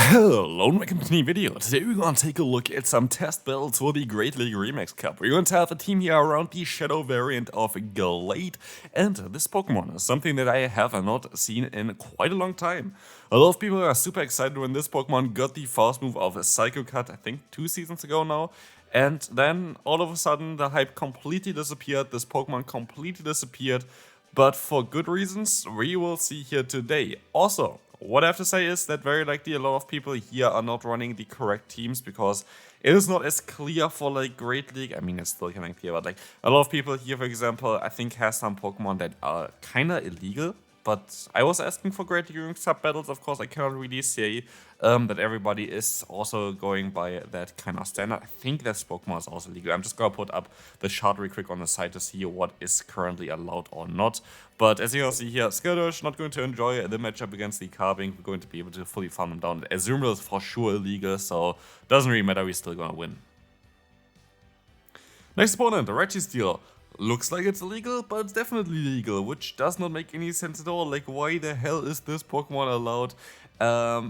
Hello and welcome to the new video. Today we're gonna take a look at some test battles for the Great League Remix Cup. We're going to have a team here around the Shadow variant of Gallade, and this Pokemon is something that I have not seen in quite a long time. A lot of people are super excited when this Pokemon got the fast move of a Psycho Cut, I think 2 seasons ago now. And then all of a sudden the hype completely disappeared, this Pokemon completely disappeared, but for good reasons we will see here today. Also, what I have to say is that very likely a lot of people here are not running the correct teams because it is not as clear for like Great League. I mean, it's still kind of clear, but like a lot of people here, for example, I think has some Pokemon that are kind of illegal. But I was asking for Great League during sub battles, of course. I cannot really say that everybody is also going by that kind of standard. I think that Pokemon is also legal. I'm just gonna put up the chart real quick on the side to see what is currently allowed or not. But as you can see here, Skirdosh not going to enjoy the matchup against the Carbink. We're going to be able to fully farm them down. Azumarill is for sure illegal, so doesn't really matter. We're still gonna win. Next opponent, Registeel. Looks like it's illegal, but it's definitely legal, which does not make any sense at all. Like, why the hell is this Pokemon allowed?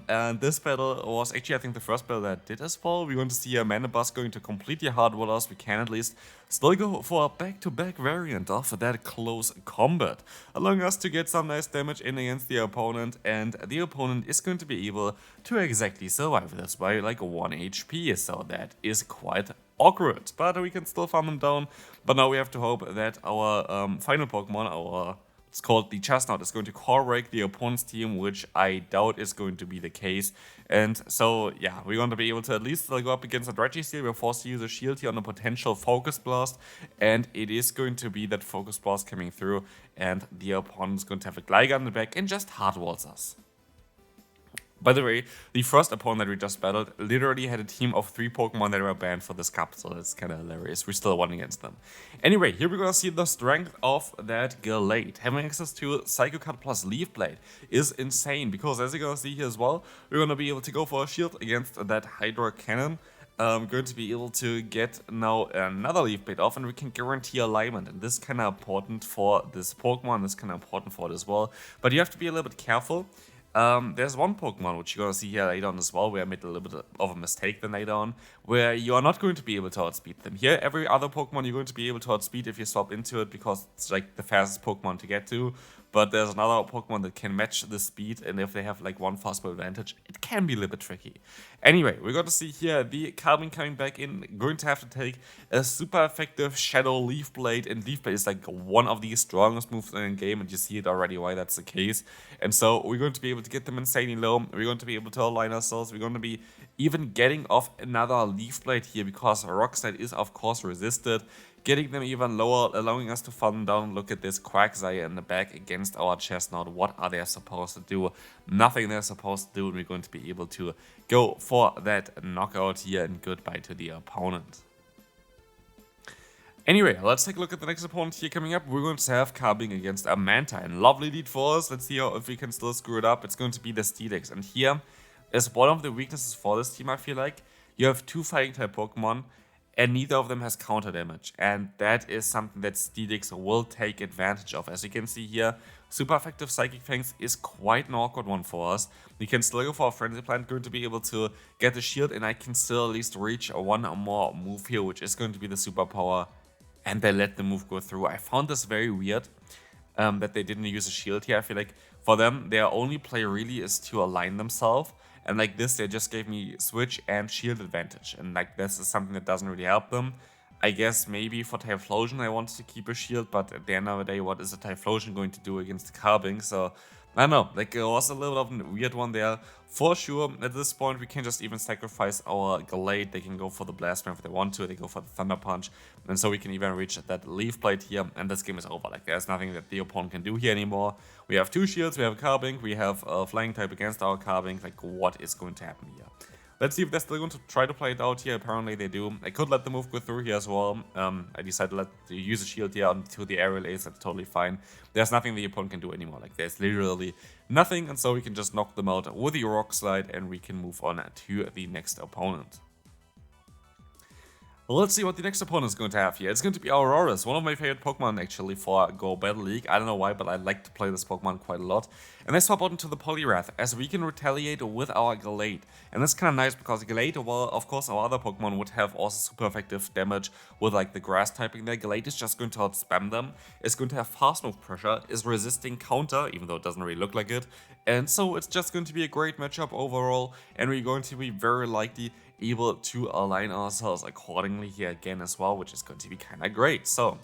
And this battle was actually, I think, the first battle that did as well. We want to see a Manabus going to completely hardwall us. We can at least still go for a back-to-back variant of that close combat, allowing us to get some nice damage in against the opponent, and the opponent is going to be able to exactly survive this by like 1 HP, so that is quite awkward, but we can still farm them down. But now we have to hope that our final Pokemon, it's called the Chestnut, is going to core break the opponent's team, which I doubt is going to be the case. And so, yeah, we're going to be able to at least go up against the Registeel. We're forced to use a shield here on a potential Focus Blast, and it is going to be that Focus Blast coming through, and the opponent is going to have a Gligar in the back and just hardwalls us. By the way, the first opponent that we just battled literally had a team of 3 Pokemon that were banned for this cup, so that's kind of hilarious. We still won against them. Anyway, here we're gonna see the strength of that Gallade. Having access to Psycho Cut plus Leaf Blade is insane, because as you're gonna see here as well, we're gonna be able to go for a shield against that Hydro Cannon. Going to be able to get now another Leaf Blade off, and we can guarantee alignment, and this is kind of important for this Pokemon, this is kind of important for it as well. But you have to be a little bit careful. There's one Pokemon which you're gonna see here later on as well, where I made a little bit of a mistake then later on, where you are not going to be able to outspeed them. Here, every other Pokemon you're going to be able to outspeed if you swap into it, because it's like the fastest Pokemon to get to. But there's another Pokemon that can match the speed, and if they have like one fastball advantage, it can be a little bit tricky. Anyway, we're going to see here the Carbon coming back in, going to have to take a super effective Shadow Leaf Blade, and Leaf Blade is like one of the strongest moves in the game, and you see it already why that's the case. And so we're going to be able to get them insanely low, we're going to be able to align ourselves, we're going to be even getting off another Leaf Blade here, because Rock Slide is of course resisted. Getting them even lower, allowing us to farm them down. Look at this Quagsire in the back against our Chestnut. What are they supposed to do? Nothing they're supposed to do, and we're going to be able to go for that knockout here, and goodbye to the opponent. Anyway, let's take a look at the next opponent here coming up. We're going to have Carbink against a Mantine. Lovely lead for us. Let's see if we can still screw it up. It's going to be the Steelix, and here is one of the weaknesses for this team, I feel like. You have 2 fighting type Pokemon, and neither of them has counter damage, and that is something that Steelix will take advantage of. As you can see here, super effective Psychic Fangs is quite an awkward one for us. We can still go for a Frenzy Plant, going to be able to get the shield, and I can still at least reach one more move here, which is going to be the superpower, and they let the move go through. I found this very weird, that they didn't use a shield here. I feel like for them, their only play really is to align themselves. And like this, they just gave me switch and shield advantage. And like this is something that doesn't really help them. I guess maybe for Typhlosion I wanted to keep a shield, but at the end of the day, what is a Typhlosion going to do against the Carbink? So I don't know, like it was a little bit of a weird one there. For sure, at this point, we can just even sacrifice our Gallade. They can go for the Blast Wave if they want to, they go for the Thunder Punch, and so we can even reach that Leaf Blade here, and this game is over. Like there's nothing that the opponent can do here anymore. We have 2 shields, we have a Carbink, we have a Flying type against our Carbink. Like what is going to happen here? Let's see if they're still going to try to play it out here. Apparently they do. I could let the move go through here as well. I decided to use a shield here onto the aerial ace. That's totally fine. There's nothing the opponent can do anymore. Like there's literally nothing, and so we can just knock them out with the Rock Slide, and we can move on to the next opponent. Let's see what the next opponent is going to have here. It's going to be Aurorus, one of my favorite Pokemon actually for Go Battle League. I don't know why, but I like to play this Pokemon quite a lot. And I swap out into the Poliwrath, as we can retaliate with our Gallade. And that's kind of nice because Gallade, well, of course, our other Pokemon would have also super effective damage with like the grass typing there. Gallade is just going to outspam them. It's going to have fast move pressure, is resisting counter, even though it doesn't really look like it. And so it's just going to be a great matchup overall. And we're going to be very likely able to align ourselves accordingly here again as well, which is going to be kind of great. So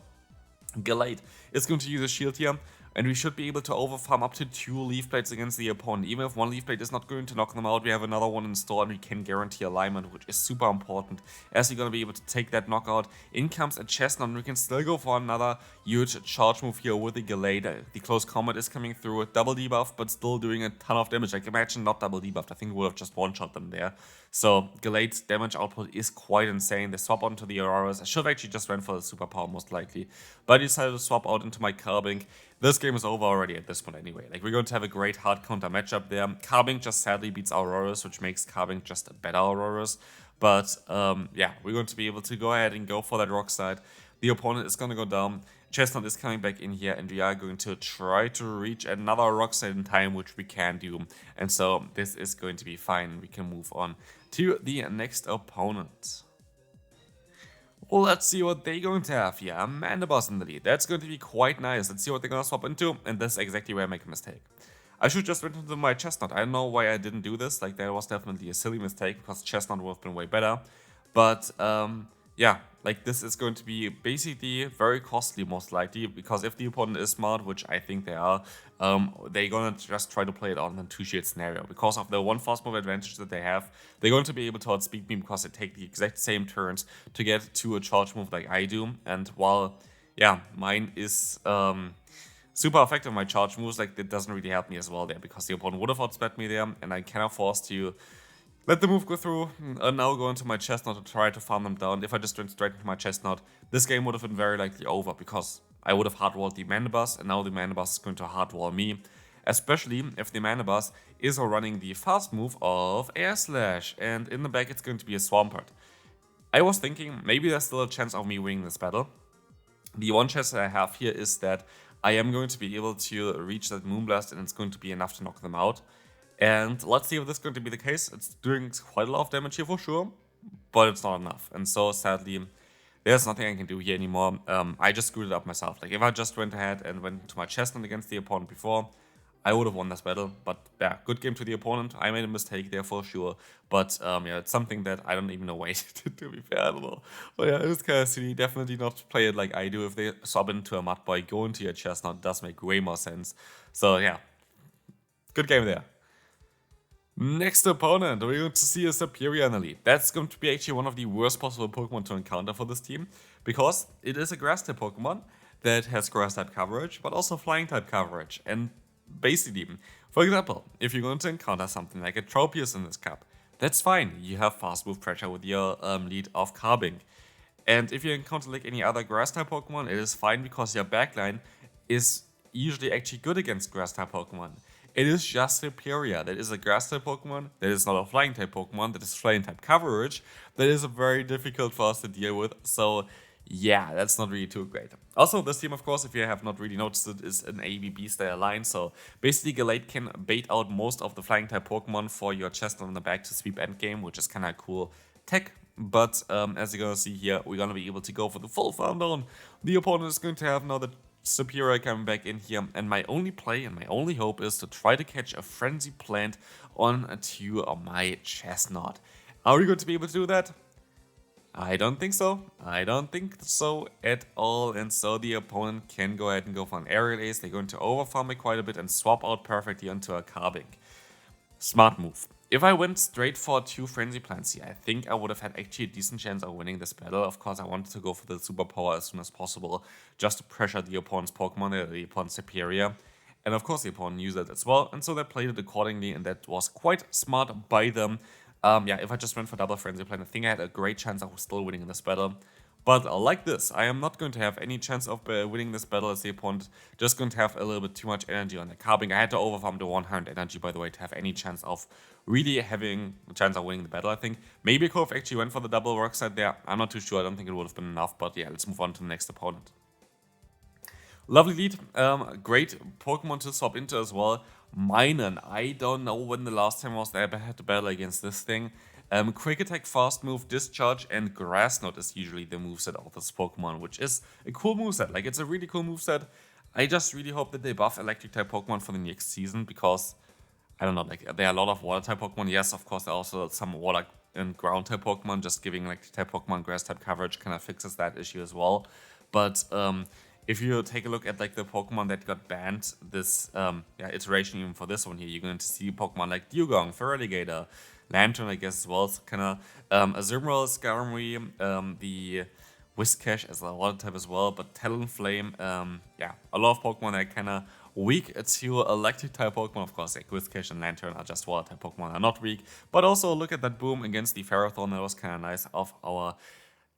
Gallade is going to use a shield here, and we should be able to overfarm up to 2 Leaf Blades against the opponent. Even if 1 Leaf Blade is not going to knock them out, we have another one in store and we can guarantee alignment, which is super important, as you're going to be able to take that knockout. In comes a Chestnut, and we can still go for another huge charge move here with the Gallade. The close combat is coming through with double debuff, but still doing a ton of damage. Like, imagine not double debuffed, I think we would have just one-shot them there. So Gallade's damage output is quite insane. They swap onto the Aurorus. I should have actually just went for the superpower most likely, but I decided to swap out into my Carbink. This game is over already at this point anyway. Like, we're going to have a great hard counter matchup there. Carbink just sadly beats Aurorus, which makes Carbink just a better Aurorus. But yeah, we're going to be able to go ahead and go for that rock side. The opponent is going to go down. Chestnut is coming back in here, and we are going to try to reach another rock side in time, which we can do. And so this is going to be fine. We can move on to the next opponent. Well, let's see what they're going to have here. Mandiboss in the lead. That's going to be quite nice. Let's see what they're going to swap into, and that's exactly where I make a mistake. I should just went into my Chestnut. I don't know why I didn't do this. Like, that was definitely a silly mistake, because Chestnut would have been way better. But yeah, like, this is going to be basically very costly most likely, because if the opponent is smart, which I think they are, they're gonna just try to play it on a 2-shield scenario. Because of the one fast move advantage that they have, they're going to be able to outspeed me because they take the exact same turns to get to a charge move like I do. And while, yeah, mine is super effective, my charge moves, like, it doesn't really help me as well there, because the opponent would have outsped me there, and I cannot force to let the move go through, and now go into my Chestnut to try to farm them down. If I just went straight into my Chestnut, this game would have been very likely over, because I would have hardwalled the Mandiboss, and now the Mandiboss is going to hardwall me. Especially if the Mandiboss is running the fast move of Air Slash, and in the back it's going to be a Swampert. I was thinking maybe there's still a chance of me winning this battle. The one chance that I have here is that I am going to be able to reach that Moonblast, and it's going to be enough to knock them out. And let's see if this is going to be the case. It's doing quite a lot of damage here for sure, but it's not enough. And so sadly, there's nothing I can do here anymore. I just screwed it up myself. Like, if I just went ahead and went into my Chestnut against the opponent before, I would have won this battle. But yeah, good game to the opponent. I made a mistake there for sure. But yeah, it's something that I don't even know why to be fair. I don't know. But yeah, it's kind of silly. Definitely not play it like I do. If they swap into a Mudboy, go into your Chestnut does make way more sense. So yeah, good game there. Next opponent, we're going to see a Serperior in the lead. That's going to be actually one of the worst possible Pokemon to encounter for this team, because it is a Grass-type Pokemon that has Grass-type coverage, but also Flying-type coverage. And basically, for example, if you're going to encounter something like a Tropius in this cup, that's fine. You have fast move pressure with your lead of Carbink. And if you encounter like any other Grass-type Pokemon, it is fine because your backline is usually actually good against Grass-type Pokemon. It is just Serperior. That is a Grass-type Pokemon, that is not a Flying-type Pokemon, that is Flying-type coverage, that is very difficult for us to deal with, so yeah, that's not really too great. Also, this team, of course, if you have not really noticed it, is an ABB style line, so basically Gallade can bait out most of the Flying-type Pokemon for your Chestnut on the back to sweep endgame, which is kinda cool tech. But as you're gonna see here, we're gonna be able to go for the full farm down. The opponent is going to have now the Serperior coming back in here, and my only play and my only hope is to try to catch a Frenzy Plant on to my Chestnut. Are we going to be able to do that? I don't think so. I don't think so at all, and so the opponent can go ahead and go for an Aerial Ace. They're going to overfarm it quite a bit and swap out perfectly onto a Carbink. Smart move. If I went straight for 2 Frenzy Plants here, I think I would have had actually a decent chance of winning this battle. Of course, I wanted to go for the superpower as soon as possible, just to pressure the opponent's Pokemon, the opponent's Serperior. And of course, the opponent used it as well, and so they played it accordingly, and that was quite smart by them. Yeah, if I just went for double Frenzy Plant, I think I had a great chance of still winning this battle. But like this, I am not going to have any chance of winning this battle as the opponent. Just going to have a little bit too much energy on the carbing. I had to overfarm the 100 energy, by the way, to have any chance of really having a chance of winning the battle, I think. Maybe I could have actually went for the double work side there. I'm not too sure. I don't think it would have been enough. But yeah, let's move on to the next opponent. Lovely lead. Great Pokemon to swap into as well. Minun. I don't know when the last time was that I had to battle against this thing. Quick Attack, Fast Move, Discharge, and Grass Knot is usually the moveset of this Pokemon, which is a cool moveset. Like, it's a really cool moveset. I just really hope that they buff Electric-type Pokemon for the next season, because, I don't know, like, there are a lot of Water-type Pokemon. Yes, of course, there are also some Water and Ground-type Pokemon. Just giving Electric-type Pokemon Grass-type coverage kind of fixes that issue as well. But, if you take a look at like the Pokemon that got banned, this iteration even for this one here, you're going to see Pokemon like Dugong, Feraligatr, Lantern, I guess as well. It's kind of Azumarill, Skarmory, the Whiscash as a water type as well, but Talonflame, a lot of Pokemon that are kind of weak to electric type Pokemon. Of course, like Whiscash and Lantern are just water type Pokemon, are not weak. But also look at that boom against the Ferrothorn, that was kind of nice of our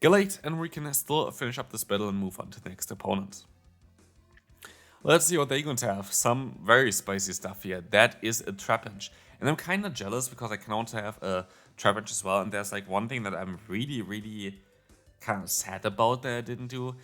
Gallade, and we can still finish up this battle and move on to the next opponent. Let's see what they're going to have. Some very spicy stuff here. That is a Trapinch. And I'm kind of jealous because I can also have a Trapinch as well. And there's like one thing that I'm really kind of sad about that I didn't do.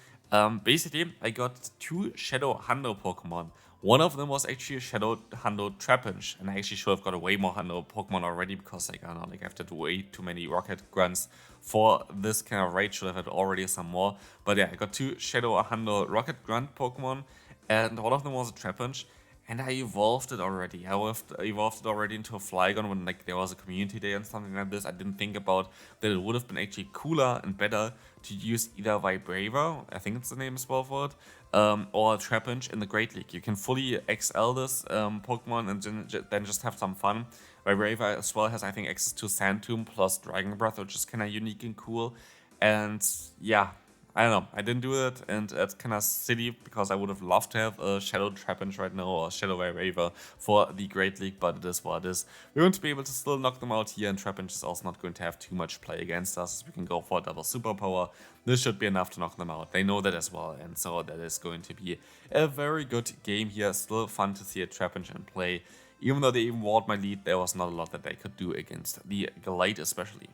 Basically, I got 2 Shadow Hundo Pokemon. One of them was actually a Shadow Hundo Trapinch, and I actually should have got a way more Hundo Pokemon already, because like, I don't know, like I have to do way too many Rocket Grunts for this kind of raid. Should have had already some more. But yeah, I got 2 Shadow Hundo Rocket Grunt Pokemon, and one of them was a Trapinch. And I evolved it already. I evolved it already into a Flygon when like there was a community day and something like this. I didn't think about that it would have been actually cooler and better to use either Vibrava, I think it's the name as well for it, or Trapinch in the Great League. You can fully XL this Pokemon and then just have some fun. Vibrava as well has, I think, access to Sand Tomb plus Dragon Breath, which is kind of unique and cool. And yeah, I don't know, I didn't do it, and it's kind of silly because I would have loved to have a Shadow Trapinch right now, or Shadow Vibrava for the Great League, but it is what it is. We're going to be able to still knock them out here, and Trapinch is also not going to have too much play against us. We can go for a double superpower. This should be enough to knock them out. They know that as well, and so that is going to be a very good game here. Still fun to see a Trapinch in play. Even though they even walled my lead, there was not a lot that they could do against the Gallade especially.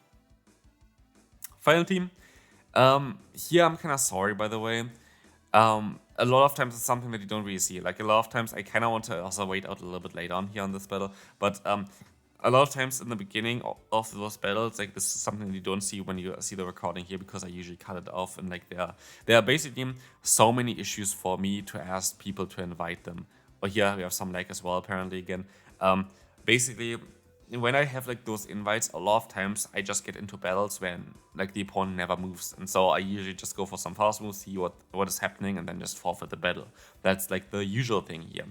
Final team. Here I'm kind of sorry, by the way. A lot of times it's something that you don't really see. Like, a lot of times I kind of want to also wait out a little bit later on here on this battle. But a lot of times in the beginning of those battles, like, this is something that you don't see when you see the recording here, because I usually cut it off. And like, there are basically so many issues for me to ask people to invite them. Or here we have some lag as well, apparently, again. Basically, when I have like those invites, a lot of times I just get into battles when like the opponent never moves, and so I usually just go for some fast moves, see what is happening, and then just forfeit the battle. That's like the usual thing here.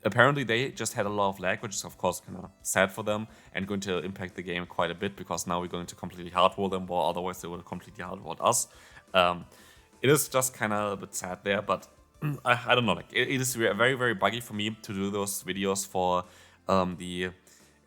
Apparently they just had a lot of lag, which is of course kind of sad for them and going to impact the game quite a bit, because now we're going to completely hardwall them, or otherwise they would have completely hardwalled us. It is just kind of a bit sad there, but I don't know, like it is very buggy for me to do those videos for the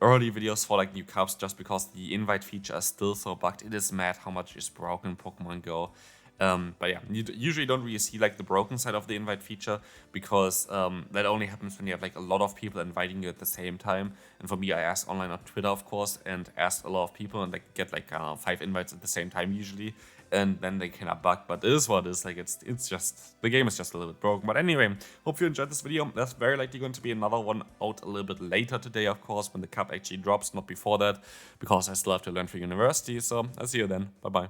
early videos for like new cups, just because the invite feature is still so bugged. It is mad how much is broken in Pokemon Go. But yeah, you usually don't really see like the broken side of the invite feature, because that only happens when you have like a lot of people inviting you at the same time. And for me, I ask online on Twitter, of course, and ask a lot of people, and like get like 5 invites at the same time usually, and then they kind of bug. But it is what it is. Like, it's just, the game is just a little bit broken. But anyway, hope you enjoyed this video. There's very likely going to be another one out a little bit later today, of course, when the cup actually drops, not before that, because I still have to learn for university. So I'll see you then. Bye bye.